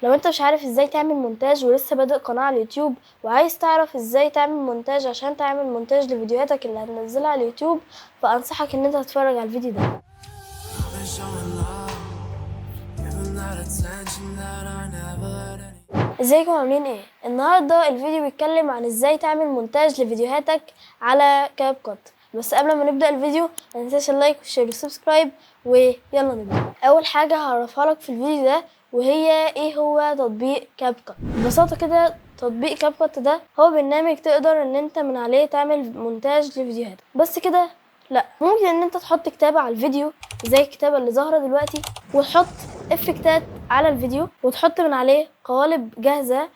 لو انت مش عارف ازاي تعمل مونتاج ولسه بادئ قناة على اليوتيوب وعايز تعرف ازاي تعمل مونتاج عشان تعمل مونتاج لفيديوهاتك اللي هتنزلها على اليوتيوب، فانصحك ان انت تتفرج على الفيديو ده. ازيكم عاملين ايه؟ النهارده الفيديو بيتكلم عن ازاي تعمل مونتاج لفيديوهاتك على كاب كات. بس قبل ما نبدا الفيديو ما تنساش اللايك والشير والسبسكرايب، ويلا نبدا. اول حاجه هعرفها لك في الفيديو ده وهي ايه هو تطبيق كاب كات. ببساطه كده تطبيق كاب كات ده هو برنامج تقدر ان انت من عليه تعمل مونتاج لفيديوهاتك. بس كده لا، ممكن ان انت تحط كتابه على الفيديو زي الكتابه اللي ظاهره دلوقتي، وتحط افكتات على الفيديو، وتحط من عليه قوالب جاهزه،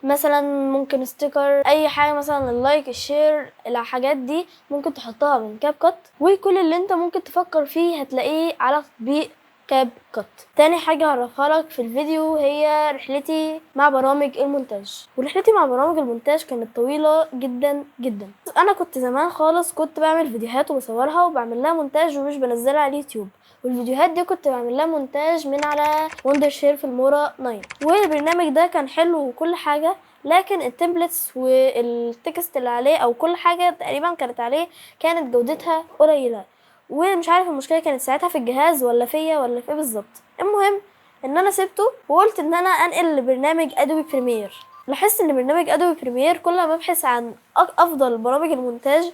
مثلا ممكن ستيكر، اي حاجه، مثلا اللايك الشير، الحاجات دي ممكن تحطها من كاب كات. وكل اللي انت ممكن تفكر فيه هتلاقيه على تطبيق كاب كات. تاني حاجه هعرفها لك في الفيديو هي رحلتي مع برامج المونتاج. ورحلتي مع برامج المونتاج كانت طويله جدا جدا. انا كنت زمان خالص كنت بعمل فيديوهات وبصورها وبعمل لها مونتاج ومش بنزلها على اليوتيوب، والفيديوهات دي كنت بعمل لها مونتاج من على وندر شير في المورا 9. والبرنامج ده كان حلو وكل حاجه، لكن التمبلتس والتكست اللي عليه او كل حاجه تقريبا كانت عليه كانت جودتها قليله، ومش عارف المشكله كانت ساعتها في الجهاز ولا فيا ولا في ايه بالظبط. المهم ان انا سبته وقلت ان انا انقل لبرنامج ادوبي بريمير. لاحظت ان برنامج ادوبي بريمير كل ما ابحث عن افضل برامج المونتاج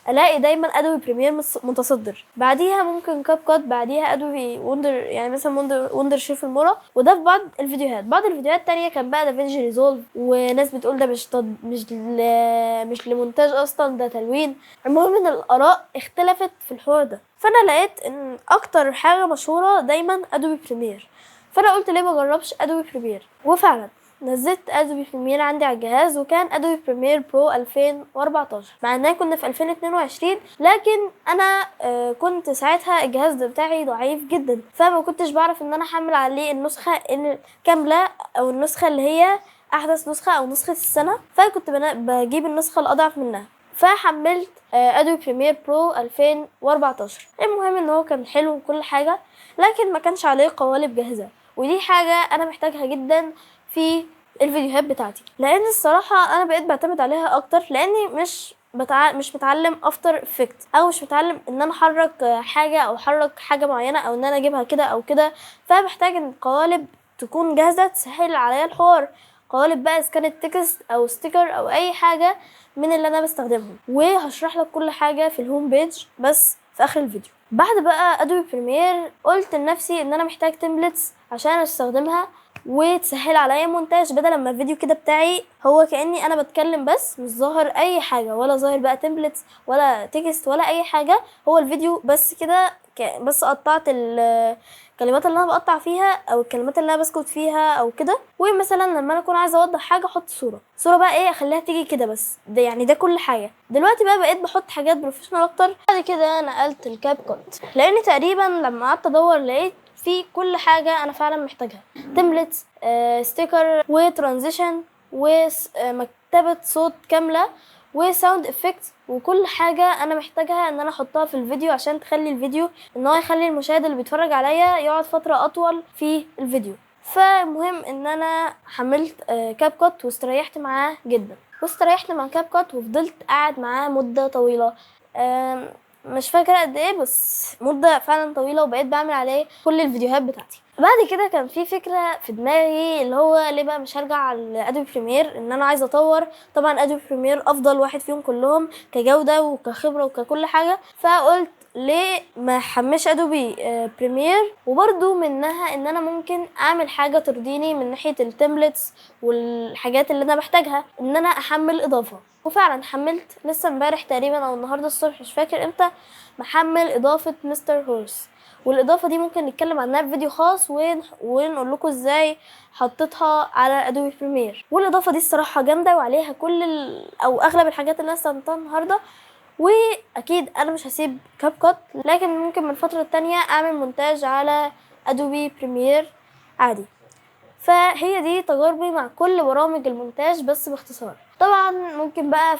الاقي دايما ادوبي بريمير متصدر، بعديها ممكن كاب كات، بعديها ادوبي وندر، يعني مثلا وندر شيف المورا. وده في بعض الفيديوهات. بعض الفيديوهات التانية كان بقى دافينشي ريزولف، وناس بتقول ده مش لمونتاج اصلا، ده تلوين. المهم ان الاراء اختلفت في الحوار ده، فانا لقيت ان اكتر حاجه مشهوره دايما ادوبي بريمير، فانا قلت ليه ما اجربش ادوبي بريمير. وفعلا نزلت ادوبي بريمير عندي على الجهاز، وكان ادوبي بريمير برو 2014، مع اننا كنا في 2022. لكن انا كنت ساعتها الجهاز ده بتاعي ضعيف جدا، فما كنتش بعرف ان انا احمل عليه النسخه الكامله او النسخه اللي هي احدث نسخه او نسخه السنه، فكنت بجيب النسخه الاضعف منها، فحملت ادوبي بريمير برو 2014. المهم ان هو كان حلو وكل حاجه، لكن ما كانش عليه قوالب جاهزه، ودي حاجه انا محتاجها جدا في الفيديوهات بتاعتي، لان الصراحه انا بقيت بعتمد عليها اكتر، لاني مش متعلم افتر افكت، او مش متعلم ان انا احرك حاجه او احرك حاجه معينه او ان انا اجيبها كده او كده. فبحتاج ان القوالب تكون جاهزه تسهل عليا الحوار، قوالب بقى اذا كانت تكست او ستيكر او اي حاجه من اللي انا بستخدمهم. وهشرح لك كل حاجه في الهوم بيج بس في اخر الفيديو. بعد بقى ادوبي بريمير قلت لنفسي ان انا محتاج تمبلتس عشان استخدمها وتسهل عليا مونتاج، بدل ما الفيديو كده بتاعي هو كاني انا بتكلم بس مش ظاهر اي حاجه، ولا ظاهر بقى تمبلتس ولا تكست ولا اي حاجه، هو الفيديو بس كده بس قطعت الكلمات اللي انا بقطع فيها او الكلمات اللي انا بسكت فيها او كده. ومثلا لما انا اكون عايزه اوضح حاجه احط صوره بقى ايه، اخليها تيجي كده بس، ده يعني ده كل حاجه. دلوقتي بقى بقيت بحط حاجات بروفيشنال اكتر. بعد كده نقلت الكاب كات، لان تقريبا لما قعدت ادور لقيت في كل حاجه انا فعلا محتاجها: تمبلتس، ستيكر، وترانزيشن، ومكتبه صوت كامله، وساوند افكت، وكل حاجه انا محتاجها ان انا احطها في الفيديو عشان تخلي الفيديو ان هو يخلي المشاهد اللي بيتفرج عليا يقعد فتره اطول في الفيديو. فمهم ان انا حملت كاب كات واستريحت معاه جدا، واستريحت مع كاب كات وفضلت قاعد معاه مده طويله، مش فاكره قد ايه بس مده فعلا طويله، وبقيت بعمل عليه كل الفيديوهات بتاعتي. بعد كده كان في فكره في دماغي اللي هو ليه بقى مش هرجع لادوبي بريمير، ان انا عايزه اطور. طبعا ادوبي بريمير افضل واحد فيهم كلهم كجوده وكخبره وككل حاجه، فقلت ليه ما حمش ادوبي بريمير، وبرده منها ان انا ممكن اعمل حاجه ترضيني من ناحيه التمبلتس والحاجات اللي انا بحتاجها، ان انا احمل اضافه. وفعلا حملت لسه امبارح تقريبا او النهارده الصبح مش فاكر امتى، محمل اضافه مستر هورس. والاضافه دي ممكن نتكلم عنها في فيديو خاص ونقول لكم ازاي حطيتها على ادوبي بريمير. والاضافه دي الصراحه جامده وعليها كل او اغلب الحاجات اللي انا استخدمتها النهارده. واكيد انا مش هسيب كاب كات، لكن ممكن من فتره تانية اعمل مونتاج على ادوبي بريمير عادي. فهي دي تجاربي مع كل برامج المونتاج بس باختصار. طبعا ممكن بقى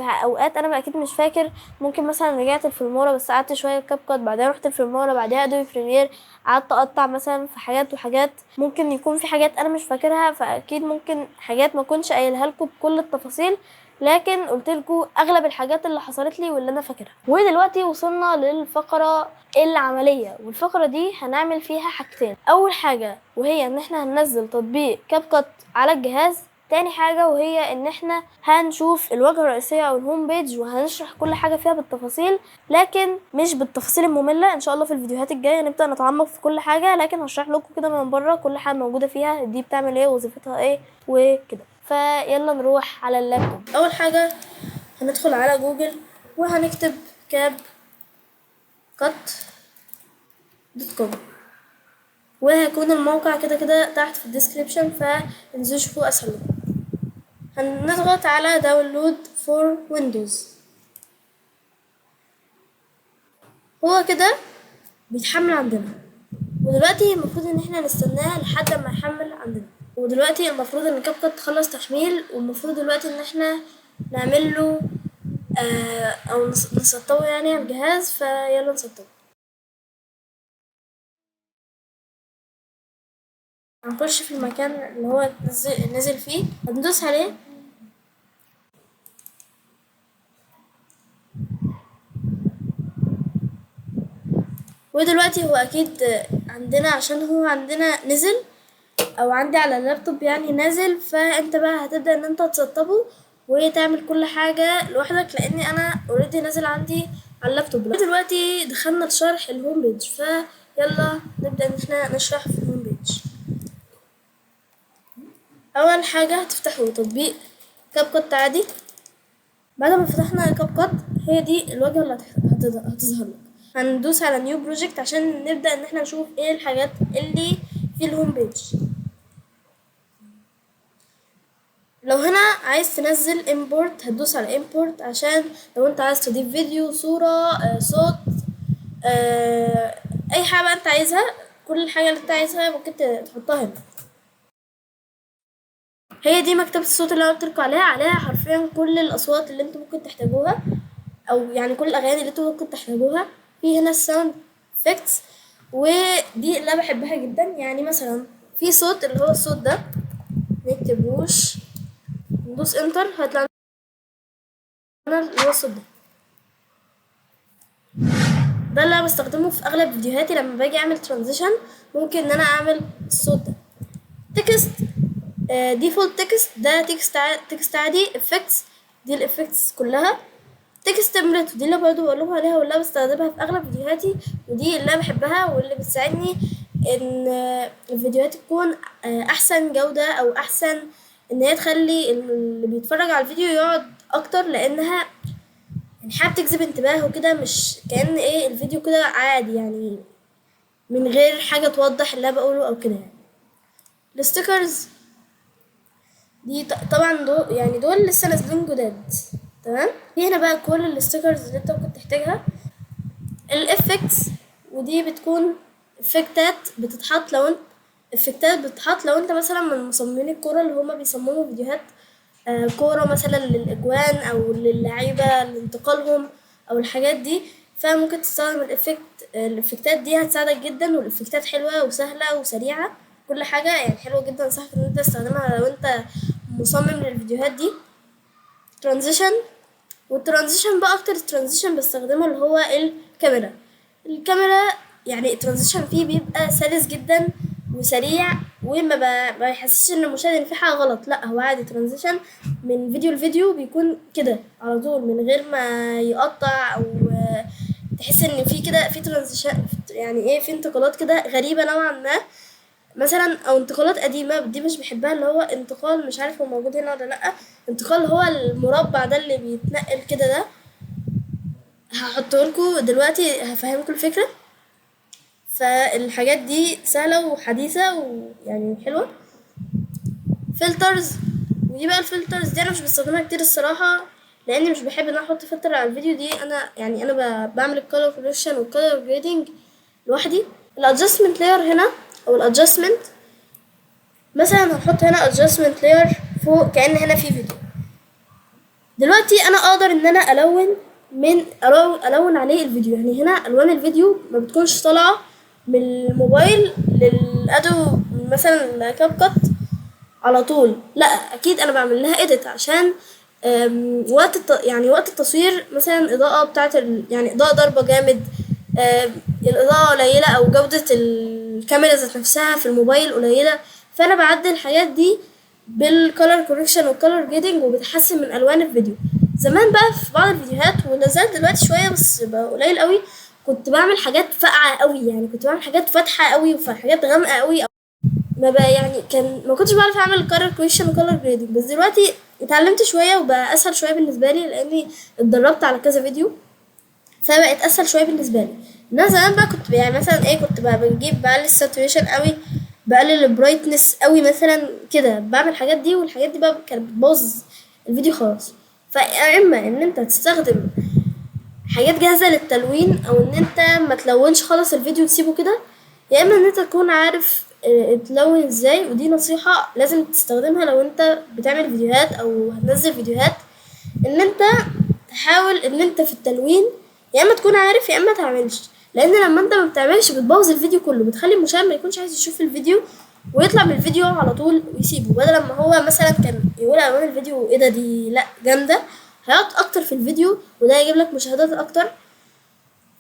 في اوقات انا اكيد مش فاكر، ممكن مثلا رجعت الفيلمورا بس قعدت شويه كاب كات، بعدين رحت الفيلمورا بعدها ادوبي بريمير، قعدت اقطع مثلا في حاجات وحاجات، ممكن يكون في حاجات انا مش فاكرها، فاكيد ممكن حاجات ما كنتش قايلها لكم بكل التفاصيل، لكن قلت لكم اغلب الحاجات اللي حصلت لي واللي انا فاكرها. ودلوقتي وصلنا للفقره العمليه، والفقره دي هنعمل فيها حاجتين. اول حاجه وهي ان احنا هننزل تطبيق كاب كات على الجهاز، تاني حاجة وهي ان احنا هنشوف الواجهة الرئيسية او الهوم بيج وهنشرح كل حاجة فيها بالتفاصيل، لكن مش بالتفاصيل المملة. ان شاء الله في الفيديوهات الجاية نبدأ نتعمق في كل حاجة، لكن هشرح لكم كده من بره كل حاجة موجودة فيها، دي بتعمل ايه ووظيفتها ايه وكده. فيلا نروح على اللابتوب. اول حاجة هندخل على جوجل وهنكتب كاب كات دوت كوم، وهيكون الموقع كده كده تحت في الديسكريبشن، فانزلوا شوفوه اسهل لكم. هنضغط على داونلود فور ويندوز، هو كده بيتحمل عندنا، ودلوقتي المفروض ان احنا نستناه لحد ما يحمل عندنا. ودلوقتي المفروض ان كاب كات تخلص تحميل، والمفروض دلوقتي ان احنا نعمل له او نسطبه يعني على الجهاز، فيلا نسطبه. هنخش في المكان اللي هو نزل فيه، هندوس عليه، ودلوقتي هو اكيد عندنا عشان هو عندنا نزل او عندي على اللابتوب يعني نازل، فانت بقى هتبدأ ان انت تسطبه وتعمل كل حاجة لوحدك، لاني انا اوريدي نازل عندي على اللابتوب. دلوقتي دخلنا في شرح الهوم بيج، فيلا نبدأ ان احنا نشرح في الهوم بيج. اول حاجة هتفتحوا تطبيق كاب كات عادي. بعد ما فتحنا كاب كات هي دي الواجهة اللي هتظهر لك. هندوس على نيو بروجكت عشان نبدأ ان احنا نشوف ايه الحاجات اللي في الهوم بيج. لو هنا عايز تنزل import هتدوس على import، عشان لو انت عايز تضيف فيديو، صورة، صوت، اي حاجة بقى انت عايزها، كل الحاجة اللي انت عايزها ممكن تحطها هنا. هي دي مكتبة الصوت اللي انا قلتلكوا عليها حرفيا كل الاصوات اللي انتوا ممكن تحتاجوها، او يعني كل الاغاني اللي انتوا ممكن تحتاجوها. في هنا الساوند افكتس، ودي اللي انا بحبها جدا. يعني مثلا في صوت اللي هو الصوت ده، نكتب ووش، ندوس انتر، هيطلع لنا اللي هو الصوت ده اللي انا بستخدمه في اغلب فيديوهاتي لما باجي اعمل ترانزيشن. ممكن ان انا اعمل الصوت ده. تكست، ديفولت تكست، ده تكست عادي. افكتس، دي الافكتس كلها. تكست تمبلت، ودي اللي برضه بقولكوا عليها واللي انا بستخدمها في اغلب فيديوهاتي، ودي اللي انا بحبها واللي بتساعدني ان الفيديوهات تكون احسن جودة، او احسن ان هي تخلي اللي بيتفرج على الفيديو يقعد اكتر، لانها يعني حاجة بتجذب انتباهه كده، مش كأن ايه الفيديو كده عادي يعني من غير حاجة توضح اللي انا بقوله او كده يعني. الستيكرز دي طبعا دول لسه نازلين جداد، تمام. في هنا بقى كل الستيكرز اللي انت ممكن تحتاجها. الافكتس، ودي بتكون افكتات بتتحط لو انت مثلا من مصممين الكورة اللي هما بيصمموا فيديوهات كورة مثلا للإجوان أو للعيبة لانتقالهم أو الحاجات دي، فممكن تستخدم الإفكتات دي هتساعدك جدا، والإفكتات حلوة وسهلة وسريعة، كل حاجة يعني حلوة جدا، انصحك إن انت تستخدمها لو انت مصمم للفيديوهات دي. ترانزيشن، والترانزيشن بقى أكتر ترانزيشن بستخدمه اللي هو الكاميرا يعني الترانزيشن فيه بيبقى سلس جدا وسريع، وما بيحسسش ان المشاهد ان في حاجه غلط، لا هو عادي ترانزيشن من فيديو لفيديو بيكون كده على طول من غير ما يقطع، او تحس ان في كده في ترانزيشن يعني ايه، في انتقالات كده غريبه نوعا ما مثلا، او انتقالات قديمه دي مش بحبها، اللي هو انتقال مش عارف هو موجود هنا ولا لا. انتقال هو المربع ده اللي بيتنقل كده، ده هحطه لكم دلوقتي هفهمكم الفكره. فالحاجات دي سهلة وحديثة ويعني حلوة. فلترز، ودي بقى الفلترز دي انا مش بستخدمها كتير الصراحة، لاني مش بحب ان انا احط فلتر على الفيديو. دي انا بعمل الكالر كوريكشن والكالر جريدنج لوحدي. الادجستمنت لاير هنا او الادجستمنت، مثلا هنحط هنا adjustment layer فوق كأن هنا في فيديو، دلوقتي انا اقدر ان انا الون عليه الفيديو. يعني هنا الوان الفيديو ما بتكونش طالعه من الموبايل للادو مثلا كاب كات على طول، لا اكيد انا بعمل لها اديت عشان يعني وقت التصوير مثلا الاضاءه بتاعت يعني اضاءه ضاربه جامد، الاضاءه قليله او جوده الكاميرا ذات نفسها في الموبايل قليله، فانا بعدل الحاجات دي بالكالر كوركشن والكالر جريدنج وبتحسن من الوان الفيديو. زمان بقى في بعض الفيديوهات ولا زال دلوقتي شويه بس بقى قليل قوي، كنت بعمل حاجات فاقعه قوي، يعني كنت بعمل حاجات فاتحه قوي وحاجات غامقه قوي، ما بقى يعني ما كنتش بعرف اعمل كالر كوركشن وكالر جريدنج. بس دلوقتي اتعلمت شويه وبقى اسهل شويه بالنسبه لي لاني اتدربت على كذا فيديو، فبقت اسهل شويه بالنسبه لي. انا زمان بقى كنت يعني مثلا كنت بقى بقلل الساتوريشن قوي، بقلل البرايتنس قوي مثلا كده، بعمل الحاجات دي والحاجات دي بقى كانت بتبوظ الفيديو خالص. فاما ان انت تستخدم حاجات جاهزه للتلوين او ان انت ما تلونش خالص الفيديو وتسيبه كده، يا اما ان انت تكون عارف تلون ازاي. ودي نصيحه لازم تستخدمها لو انت بتعمل فيديوهات او هتنزل فيديوهات، ان انت تحاول ان انت في التلوين يا اما تكون عارف يا اما تعملش، لان لما انت ما بتعملش بتبوظ الفيديو كله، بتخلي المشاهد ما يكونش عايز يشوف الفيديو ويطلع من الفيديو على طول ويسيبه، بدل ما هو مثلا كان يقول الوان الفيديو ايه ده دي لا جامده، هيقعد اكتر في الفيديو وده يجيب لك مشاهدات اكتر.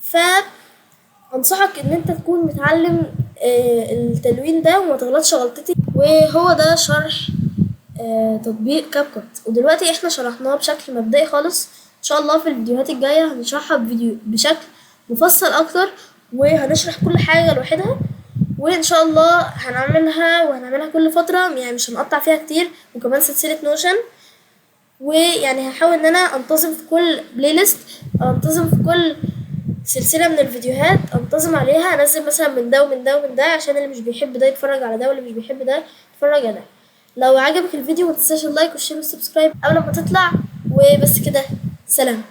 فانصحك ان انت تكون متعلم التلوين ده وما تغلطش غلطتي. وهو ده شرح تطبيق كاب كات، ودلوقتي احنا شرحناه بشكل مبدئي خالص. ان شاء الله في الفيديوهات الجايه هنشرحها بشكل مفصل اكتر، وهنشرح كل حاجه لوحدها، وان شاء الله هنعملها كل فتره، يعني مش هنقطع فيها كتير. وكمان سلسله نوشن، ويعني هحاول ان انا انتظم في كل بلاي ليست، انتظم في كل سلسله من الفيديوهات انتظم عليها، انزل مثلا من ده ومن ده ومن ده عشان اللي مش بيحب ده يتفرج على ده واللي مش بيحب ده يتفرج على ده. لو عجبك الفيديو متنساش اللايك والشير والسبسكرايب قبل ما تطلع، وبس كده، سلام.